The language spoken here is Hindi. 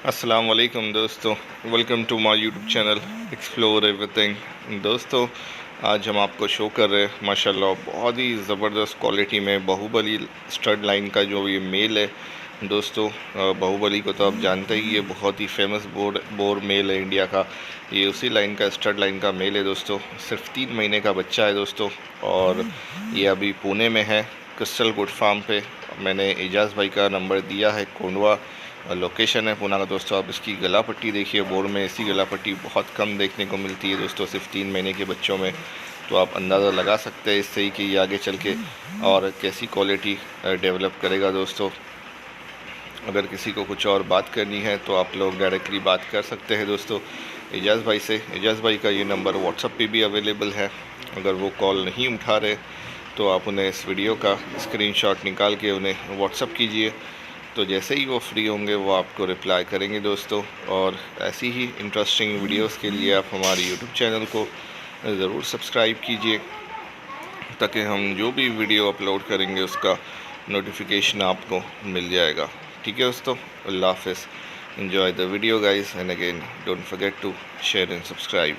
अस्सलाम वालेकुम दोस्तों, welcome to my YouTube channel explore everything. दोस्तों, आज हम आपको शो कर रहे हैं माशाल्लाह बहुत ही ज़बरदस्त क्वालिटी में बाहुबली स्टड लाइन का जो ये मेल है। दोस्तों, बाहुबली को तो आप जानते ही, ये बहुत ही फेमस बोर मेल है इंडिया का। ये उसी लाइन का स्टड लाइन का मेल है दोस्तों। सिर्फ 3 महीने का बच्चा है दोस्तों, और ये अभी पुणे में है, क्रिस्टल गुड फार्म पे। मैंने एजाज़ भाई का नंबर दिया है, कोंडवा लोकेशन है पुणे का। दोस्तों, आप इसकी गला पट्टी देखिए, बोर में ऐसी गला पट्टी बहुत कम देखने को मिलती है दोस्तों, सिर्फ 3 महीने के बच्चों में। तो आप अंदाज़ा लगा सकते हैं इससे ही कि ये आगे चल के और कैसी क्वालिटी डेवलप करेगा दोस्तों। अगर किसी को कुछ और बात करनी है तो आप लोग डायरेक्टली बात कर सकते हैं दोस्तों एजाज़ भाई से। एजाज़ भाई का ये नंबर व्हाट्सअप पे भी अवेलेबल है। अगर वो कॉल नहीं उठा रहे तो आप उन्हें इस वीडियो का स्क्रीनशॉट निकाल के उन्हें व्हाट्सअप कीजिए, तो जैसे ही वो फ्री होंगे वो आपको रिप्लाई करेंगे दोस्तों। और ऐसी ही इंटरेस्टिंग वीडियोस के लिए आप हमारे यूट्यूब चैनल को ज़रूर सब्सक्राइब कीजिए, ताकि हम जो भी वीडियो अपलोड करेंगे उसका नोटिफिकेशन आपको मिल जाएगा। ठीक है दोस्तों, अल्लाह हाफ़िज़। Enjoy the video guys, and again don't forget to share and subscribe.